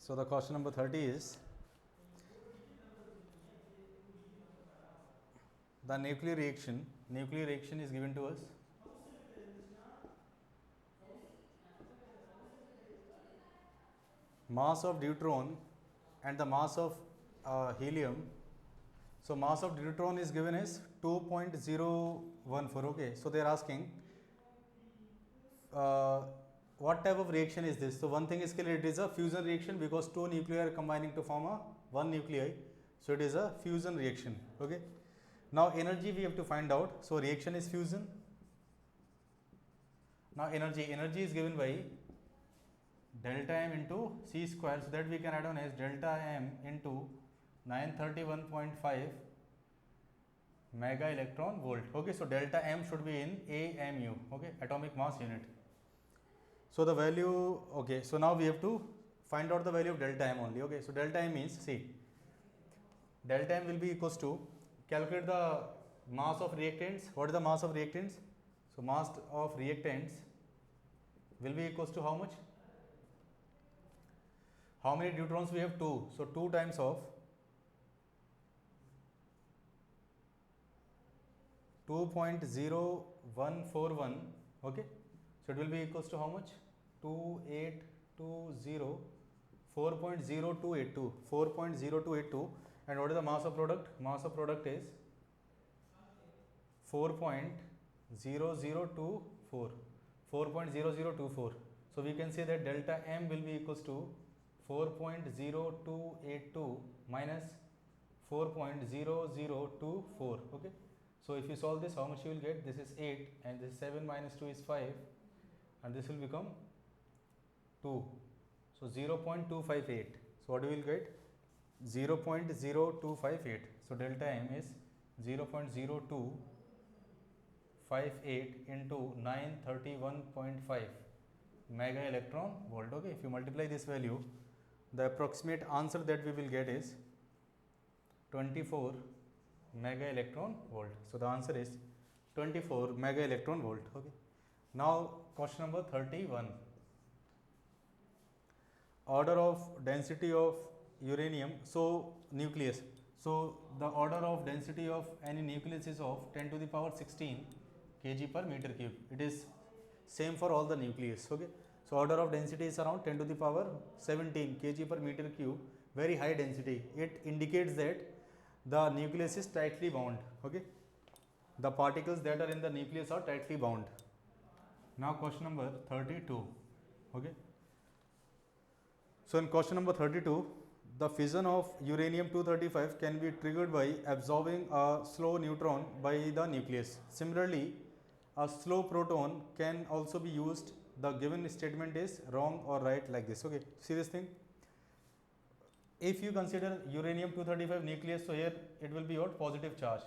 So the question number 30 is the nuclear reaction. Nuclear reaction is given to us. Mass of deuteron and the mass of helium. So mass of deuteron is given as 2.014. Okay, so they are asking what type of reaction is this. So one thing is clear, it is a fusion reaction because two nuclei are combining to form a one nuclei. So it is a fusion reaction. Okay. Now energy we have to find out. So reaction is fusion. Now energy is given by delta m into c square, so that we can add on as delta m into 931.5 mega electron volt. Okay, so delta m should be in AMU. Okay, atomic mass unit. So the value, okay, so now we have to find out the value of delta m only. Okay, so delta m means, see, delta m will be equals to, calculate the mass of reactants. What is the mass of reactants? So mass of reactants will be equals to how much? How many deuterons we have? 2. So 2 times of 2.0141. Okay, so it will be equals to how much? 2820, 4.0282, 4.0282. And what is the mass of product? Mass of product is 4.0024, 4.0024. So we can say that delta m will be equals to 4.0282 minus 4.0024. Okay, so if you solve this, how much you will get? This is 8 and this 7 minus 2 is 5 and this will become 2. So 0.258. So what you will get? 0.0258. So delta m is 0.0258 into 931.5 mega electron volt. Okay, if you multiply this value, the approximate answer that we will get is 24 mega electron volt. So the answer is 24 mega electron volt. Okay. Now question number 31. Order of density of uranium. So nucleus. So the order of density of any nucleus is of 10 to the power 16 kg per meter cube. It is same for all the nucleus. Okay. So order of density is around 10 to the power 17 kg per meter cube. Very high density. It indicates that the nucleus is tightly bound. Okay. The particles that are in the nucleus are tightly bound. Now question number 32. Okay. So in question number 32, the fission of uranium 235 can be triggered by absorbing a slow neutron by the nucleus. Similarly, a slow proton can also be used. The given statement is wrong or right, like this. Okay, see this thing. If you consider uranium 235 nucleus, so here it will be what? Positive charge.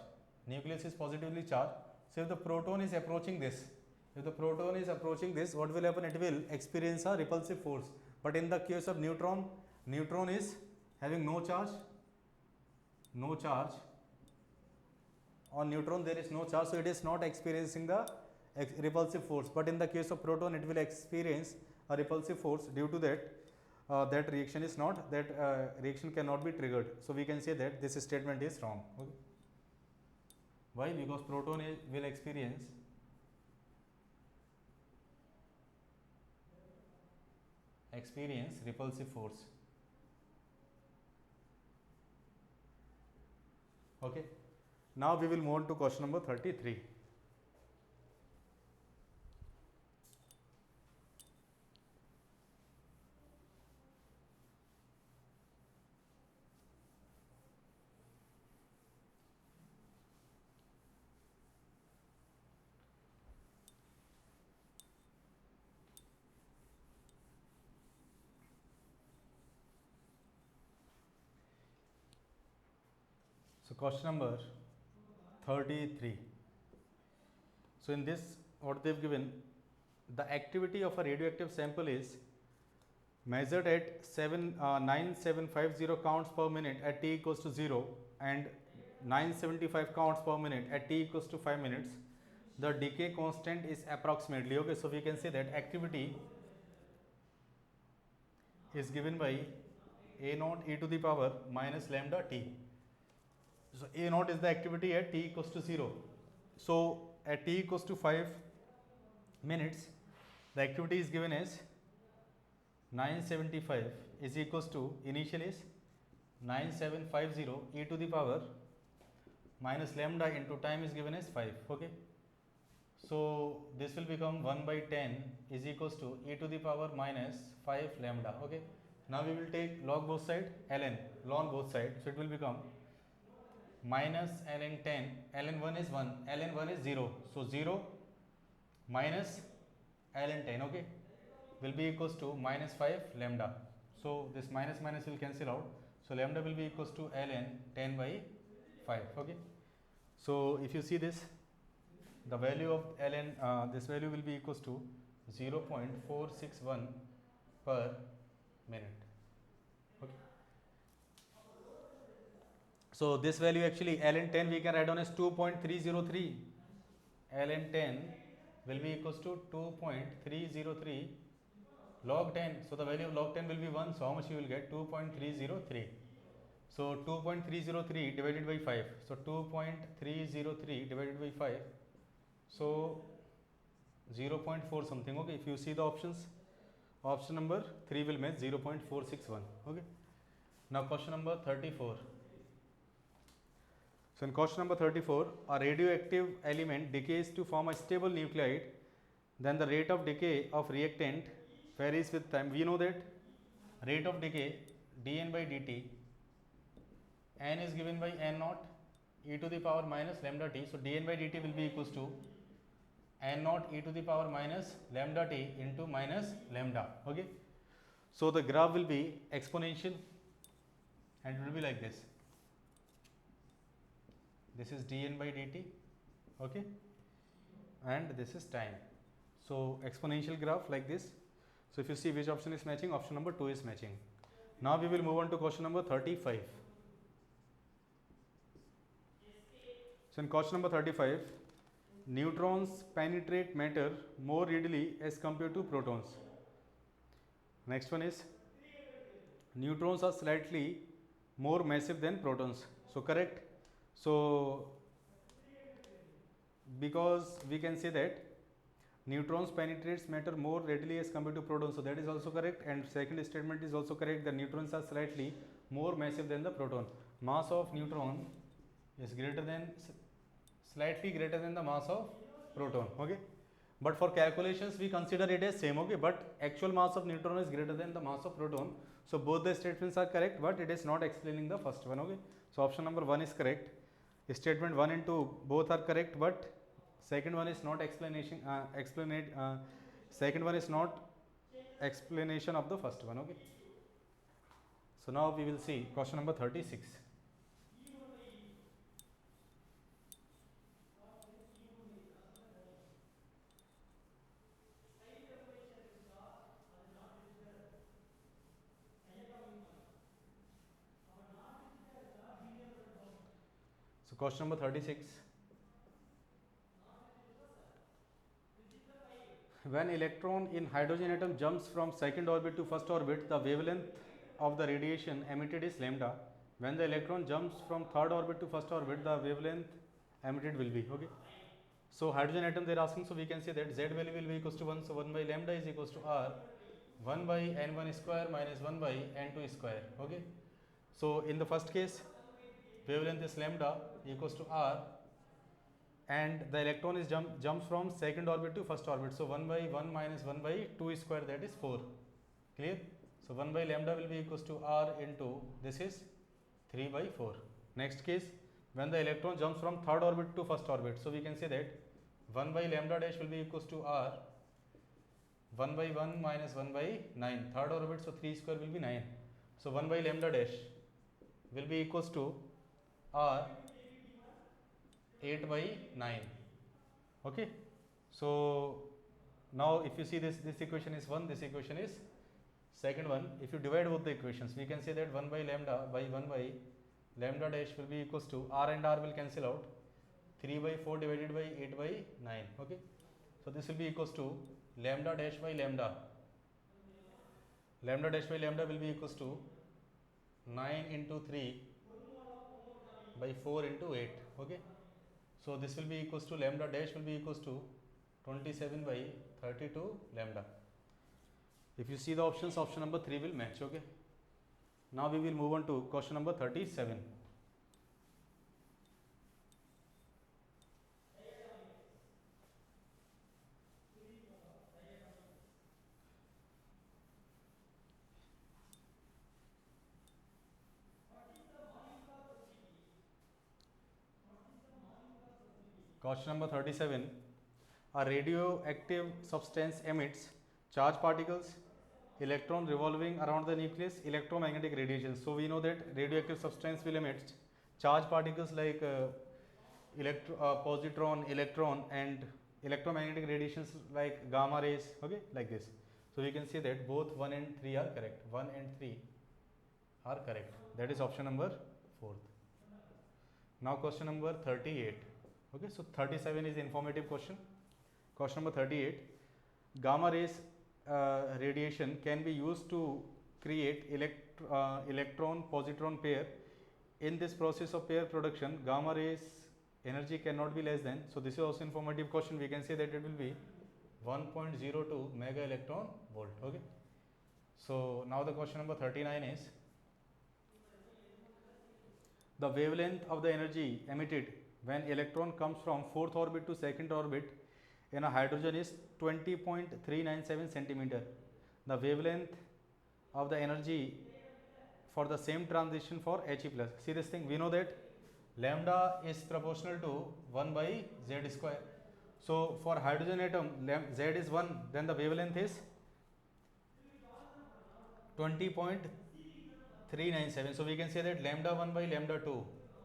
Nucleus is positively charged. So if the proton is approaching this, what will happen? It will experience a repulsive force. But in the case of neutron, neutron is having no charge. On neutron there is no charge, so it is not experiencing the repulsive force. But in the case of proton, it will experience a repulsive force. Due to that, that reaction is not, reaction cannot be triggered. So we can say that this statement is wrong. Okay. Why? Because proton will experience repulsive force. Okay. Now we will move on to question number 33. So question number 33. So in this, what they have given, the activity of a radioactive sample is measured at 9750 counts per minute at t equals to 0 and 975 counts per minute at t equals to 5 minutes. The decay constant is approximately, okay, so we can say that activity is given by a naught e to the power minus lambda t. So a naught is the activity at t equals to 0. So at t equals to 5 minutes, the activity is given as 975 is equals to, initial is 9750 e to the power minus lambda into time is given as 5. Okay. So this will become 1 by 10 is equals to e to the power minus 5 lambda. Okay. Now we will take log both side, ln both side. So it will become minus ln 10, ln 1 is 1, ln 1 is 0. So 0 minus ln 10, okay, will be equals to minus 5 lambda. So this minus minus will cancel out. So lambda will be equals to ln 10 by 5, okay. So if you see this, the value of ln, this value will be equals to 0.461 per minute. Okay. So this value actually ln 10 we can write down as 2.303. ln 10 will be equals to 2.303 log 10. So the value of log 10 will be 1. So how much you will get? 2.303. So 2.303 divided by 5. So 2.303 divided by 5. So 0.4 something. Okay. If you see the options, option number 3 will match 0.461. Okay. Now question number 34. So in question number 34, a radioactive element decays to form a stable nuclide, then the rate of decay of reactant varies with time. We know that rate of decay dN by dt, n is given by n naught e to the power minus lambda t. So dN by dt will be equals to n naught e to the power minus lambda t into minus lambda. Okay. So the graph will be exponential and it will be like this. This is dN by dt, okay, and this is time. So exponential graph like this. So if you see which option is matching, option number 2 is matching. Now we will move on to question number 35. So in question number 35, neutrons penetrate matter more readily as compared to protons. Next one is neutrons are slightly more massive than protons. So correct. So because we can say that neutrons penetrates matter more readily as compared to protons, so that is also correct. And second statement is also correct, the neutrons are slightly more massive than the proton. Mass of neutron is greater than, slightly greater than the mass of proton. Okay. But for calculations we consider it as same. Okay. But actual mass of neutron is greater than the mass of proton. So both the statements are correct, but it is not explaining the first one. Okay. So option number 1 is correct. Statement 1 and 2 both are correct, but second one is not explanation. Second one is not explanation of the first one. Okay. So now we will see question number 36. So question number 36. When electron in hydrogen atom jumps from second orbit to first orbit, the wavelength of the radiation emitted is lambda. When the electron jumps from third orbit to first orbit, the wavelength emitted will be, okay. So hydrogen atom they are asking, so we can say that Z value will be equals to 1. So 1 by lambda is equals to R 1 by n1 square minus 1 by n2 square. Okay. So in the first case, wavelength is lambda equals to R, and the electron is jumps from second orbit to first orbit. So 1 by 1 minus 1 by 2 square, that is 4. Clear? So 1 by lambda will be equals to R into, this is 3 by 4. Next case, when the electron jumps from third orbit to first orbit, so we can say that 1 by lambda dash will be equals to R 1 by 1 minus 1 by 9. Third orbit, so 3 square will be 9. So 1 by lambda dash will be equals to R 8 by 9. Okay. So now if you see this equation is 1, this equation is second one. If you divide both the equations, we can say that 1 by lambda by 1 by lambda dash will be equals to R and R will cancel out, 3 by 4 divided by 8 by 9. Okay. So this will be equals to lambda dash by lambda. Lambda dash by lambda will be equals to 9 into 3 by 4 into 8. Okay, so this will be equals to lambda dash will be equals to 27 by 32 lambda. If you see the options, option number 3 will match. Okay, now we will move on to question number 37. Question number 37. A radioactive substance emits charged particles, electron revolving around the nucleus, electromagnetic radiation. So we know that radioactive substance will emit charged particles like positron, electron, and electromagnetic radiations like gamma rays. Okay, like this. So we can say that both 1 and 3 are correct. 1 and 3 are correct. That is option number 4th. Now question number 38. Okay, so 37 is informative question. Question number 38. Gamma rays radiation can be used to create electron positron pair. In this process of pair production, gamma rays energy cannot be less than, so this is also informative question. We can say that it will be 1.02 mega electron volt. Okay, so now the question number 39 is the wavelength of the energy emitted when electron comes from 4th orbit to 2nd orbit in a hydrogen is 20.397 centimeter. The wavelength of the energy for the same transition for He plus. See this thing, we know that lambda is proportional to 1 by z square. So for hydrogen atom, z is 1, then the wavelength is 20.397. So we can say that lambda 1 by lambda 2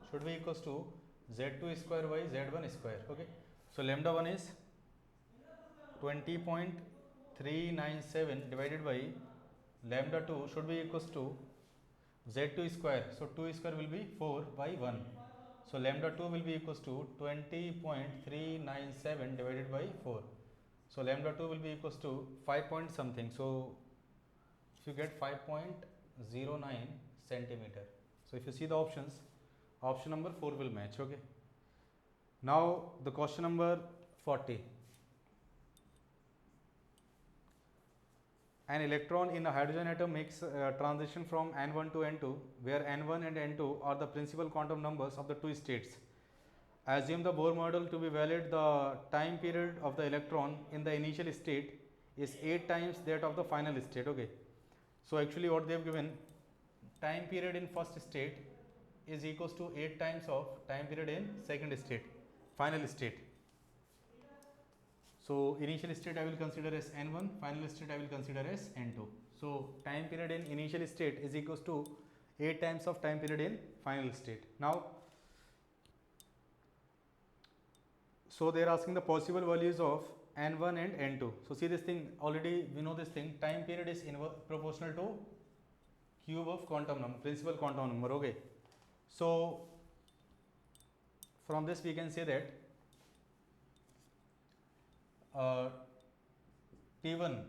should be equals to z2 square by z1 square. Okay, so lambda 1 is 20.397 divided by lambda 2 should be equals to z2 square. So 2 square will be 4 by 1. So lambda 2 will be equals to 20.397 divided by 4. So lambda 2 will be equals to 5 point something. So if you get 5.09 centimeter. So if you see the options, option number 4 will match. Okay. Now the question number 40. An electron in a hydrogen atom makes transition from N1 to N2, where N1 and N2 are the principal quantum numbers of the two states. Assume the Bohr model to be valid. The time period of the electron in the initial state is 8 times that of the final state. Okay, so actually what they have given, time period in first state is equals to 8 times of time period in second state, final state. So initial state I will consider as N1, final state I will consider as N2. So time period in initial state is equals to 8 times of time period in final state. Now, so they are asking the possible values of N1 and N2. So see this thing, already we know this thing, time period is proportional to cube of quantum number, principal quantum number. Okay, so from this we can say that T1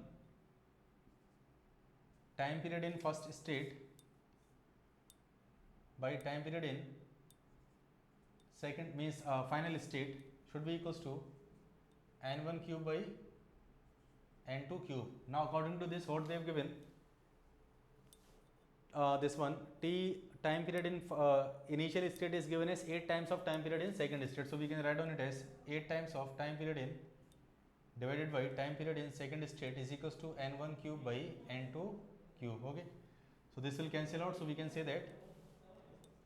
time period in first state by time period in second means final state should be equals to N1 cube by N2 cube. Now according to this, what they have given, this one, T time period in initial state is given as 8 times of time period in second state. So we can write down it as 8 times of time period in divided by time period in second state is equals to N1 cube by N2 cube. Okay, so this will cancel out. So we can say that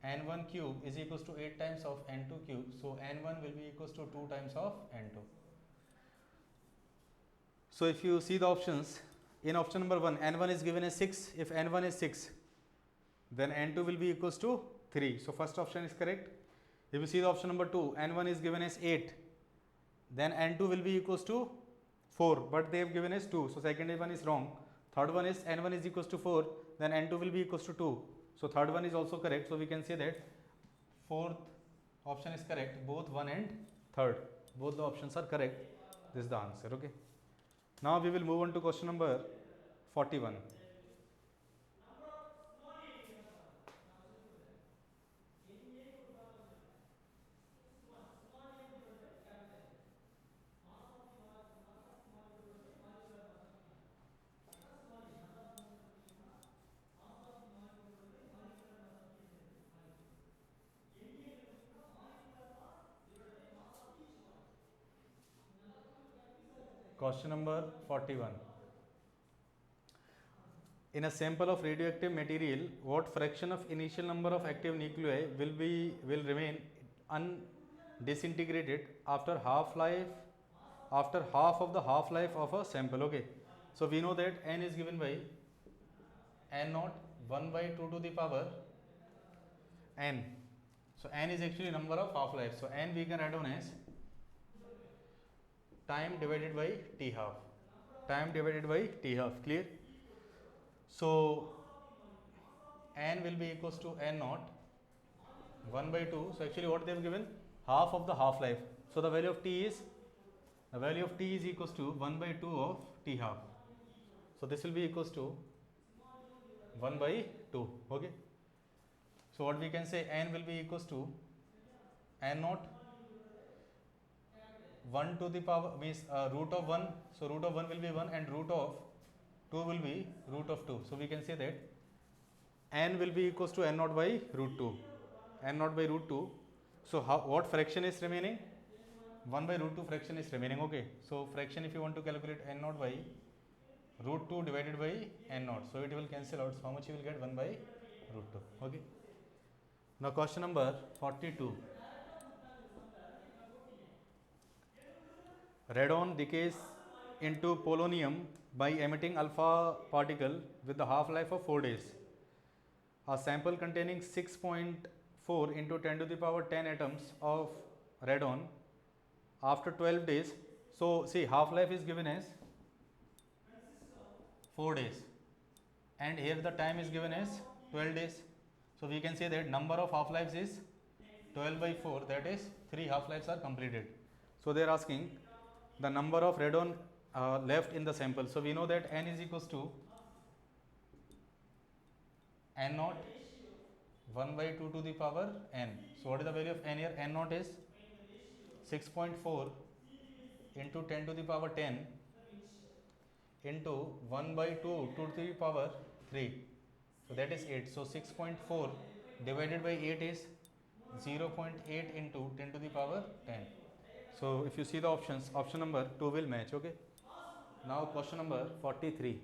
N1 cube is equals to 8 times of N2 cube. So N1 will be equals to 2 times of N2. So if you see the options, in option number 1, N1 is given as 6. If N1 is 6, then N2 will be equals to 3. So first option is correct. If you see the option number 2, N1 is given as 8, then N2 will be equals to 4, but they have given as 2. So second one is wrong. Third one is N1 is equals to 4, then N2 will be equals to 2. So third one is also correct. So we can say that fourth option is correct. Both 1 and third, both the options are correct. This is the answer. Okay. Now we will move on to question number 41. Question number 41. In a sample of radioactive material, what fraction of initial number of active nuclei will remain undisintegrated after half of the half life of a sample? Okay, so we know that n is given by n naught 1 by 2 to the power n. So n is actually number of half life. So n we can write down as time divided by t half. Time divided by t half. Clear? So n will be equals to n naught 1 by 2. So actually what they have given, half of the half life. So the value of t is equals to 1 by 2 of t half. So this will be equals to 1 by 2. Okay. So what we can say, n will be equals to n naught 1 to the power means root of 1. So root of 1 will be 1 and root of 2 will be root of 2. So we can say that n will be equals to n naught by root 2. N naught by root 2. So what fraction is remaining? 1 by root 2 fraction is remaining. Okay. So fraction, if you want to calculate n naught by root 2 divided by n naught. So it will cancel out. So how much you will get? 1 by root 2. Okay. Now question number 42. Radon decays into polonium by emitting alpha particle with the half life of 4 days. A sample containing 6.4 into 10 to the power 10 atoms of radon after 12 days. So see, half life is given as 4 days and here the time is given as 12 days. So we can say that number of half lives is 12 by 4, that is 3 half lives are completed. So they are asking the number of radon left in the sample. So we know that n is equals to n naught 1 by 2 to the power n. So what is the value of n here? N naught is 6.4 into 10 to the power 10 into 1 by 2 to the power 3. So that is 8. So 6.4 divided by 8 is 0.8 into 10 to the power 10. So if you see the options, option number 2 will match. Okay. Now question number 43.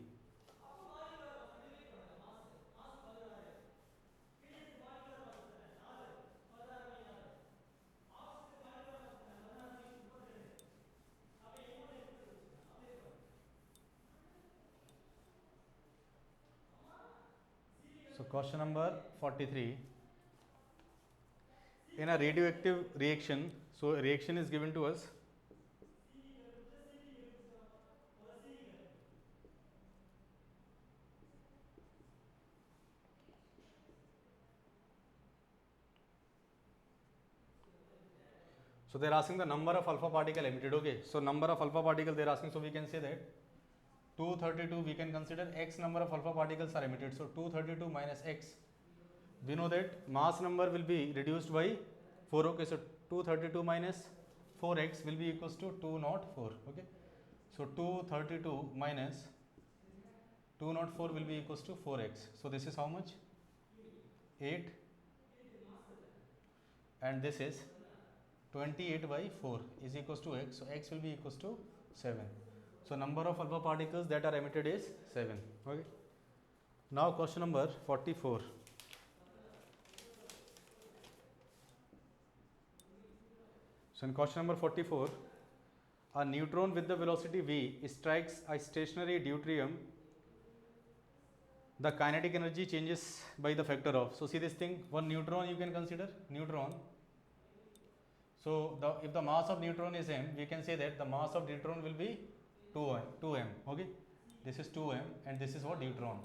So question number 43. In a radioactive reaction, so a reaction is given to us. So they are asking the number of alpha particle emitted. Okay. So number of alpha particle they are asking. So we can say that 232 we can consider x number of alpha particles are emitted. So 232 minus x. We know that mass number will be reduced by 4. Okay. So 232 minus 4x will be equals to 204. Okay. So 232 minus 204 will be equals to 4x. So this is how much? 8 and this is 28 by 4 is equals to x. So x will be equals to 7. So number of alpha particles that are emitted is 7. Okay. Now question number 44. So in question number 44, a neutron with the velocity v strikes a stationary deuterium. The kinetic energy changes by the factor of. So see this thing, one neutron you can consider, neutron. So if the mass of neutron is m, we can say that the mass of deuteron will be 2m. Okay, this is 2m and this is what? Deuteron.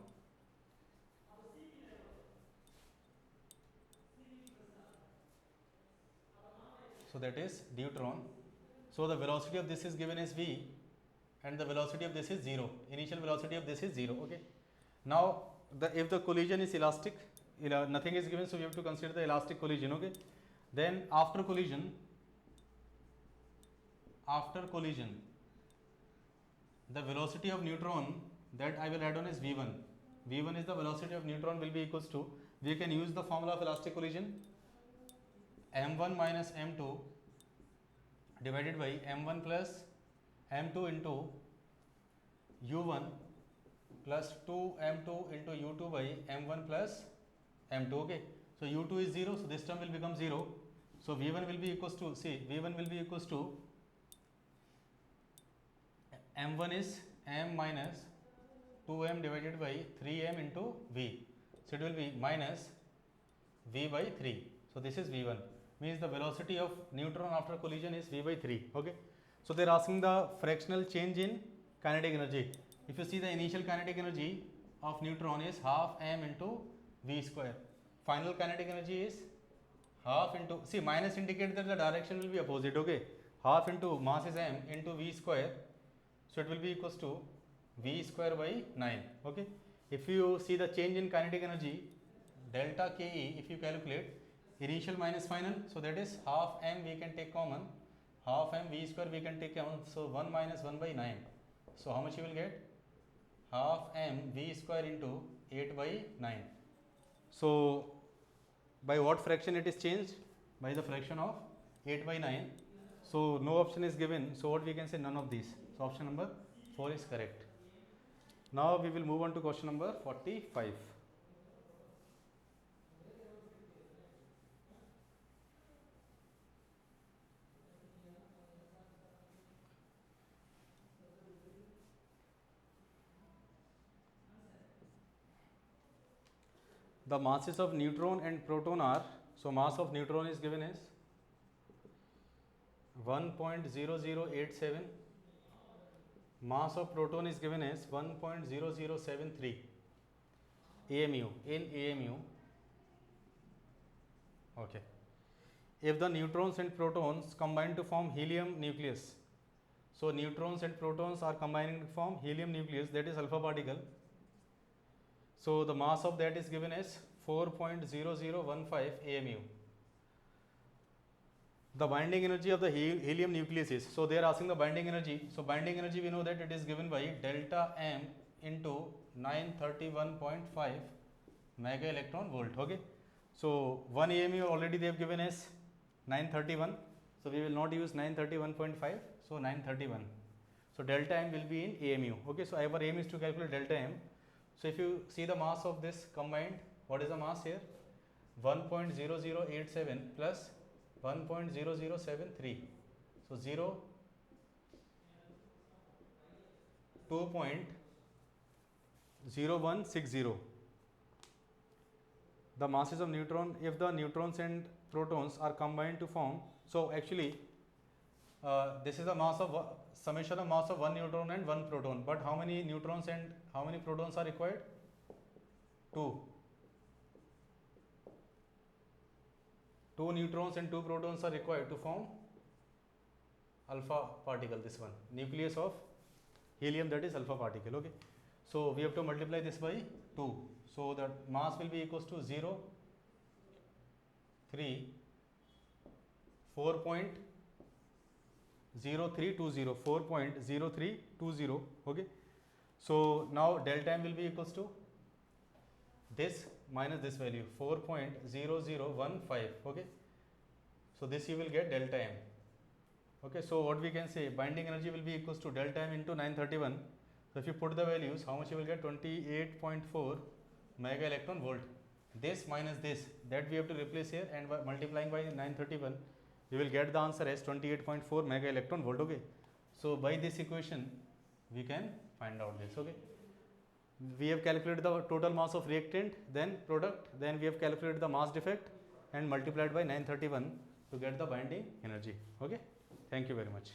So that is deuteron. So the velocity of this is given as v and the velocity of this is 0. Initial velocity of this is 0. Okay. Now if the collision is elastic, nothing is given, so we have to consider the elastic collision. Okay. Then after collision, the velocity of neutron that I will add on is v1. v1 is the velocity of neutron will be equals to, we can use the formula of elastic collision, m1 minus m2 divided by m1 plus m2 into U1 plus 2m2 into U2 by m1 plus m2. Okay, so U2 is 0, so this term will become 0. So V1 will be equals to, see, V1 will be equals to m1 is m minus 2m divided by 3m into V. So it will be minus V by 3. So this is V1, means the velocity of neutron after collision is V by 3. Okay, so they are asking the fractional change in kinetic energy. If you see, the initial kinetic energy of neutron is half m into V square. Final kinetic energy is half into, see, minus indicates that the direction will be opposite. Okay, half into mass is m into V square, so it will be equals to V square by 9. Okay, if you see the change in kinetic energy, delta Ke, if you calculate initial minus final, so that is half m we can take common, half m V square we can take common, so 1 minus 1 by 9. So how much you will get? Half m V square into 8 by 9. So by what fraction it is changed? By the fraction of 8 by 9. So no option is given, so what we can say? None of these. So option number 4 is correct. Now we will move on to question number 45. The masses of neutron and proton are, so mass of neutron is given as 1.0087, mass of proton is given as 1.0073 AMU, in AMU. Okay. If the neutrons and protons combine to form helium nucleus, so neutrons and protons are combining to form helium nucleus, that is alpha particle. So the mass of that is given as 4.0015 AMU. The binding energy of the helium nucleus is, so they are asking the binding energy. So binding energy, we know that it is given by delta m into 931.5 mega electron volt. Okay, so 1 AMU already they have given as 931, so we will not use 931.5, so 931. So delta m will be in AMU. Okay, so our aim is to calculate delta m. So if you see the mass of this combined, what is the mass here? 1.0087 plus 1.0073, so 2.0160. The masses of neutron, if the neutrons and protons are combined to form, so actually this is the mass of summation of mass of one neutron and one proton, but how many neutrons and how many protons are required? 2. 2 neutrons and 2 protons are required to form alpha particle, this one, nucleus of helium, that is alpha particle. Okay, so we have to multiply this by 2, so the mass will be equals to 0, 3, 4.0320, 4.0320. Okay, so now delta m will be equals to this minus this value, 4.0015. Okay, so this you will get delta m. Okay, so what we can say, binding energy will be equals to delta m into 931. So if you put the values, how much you will get? 28.4 mega electron volt. This minus this, that we have to replace here, and by multiplying by 931, we will get the answer as 28.4 mega electron volt. Okay, so by this equation we can find out this. Okay, we have calculated the total mass of reactant, then product, then we have calculated the mass defect and multiplied by 931 to get the binding energy. Okay, thank you very much.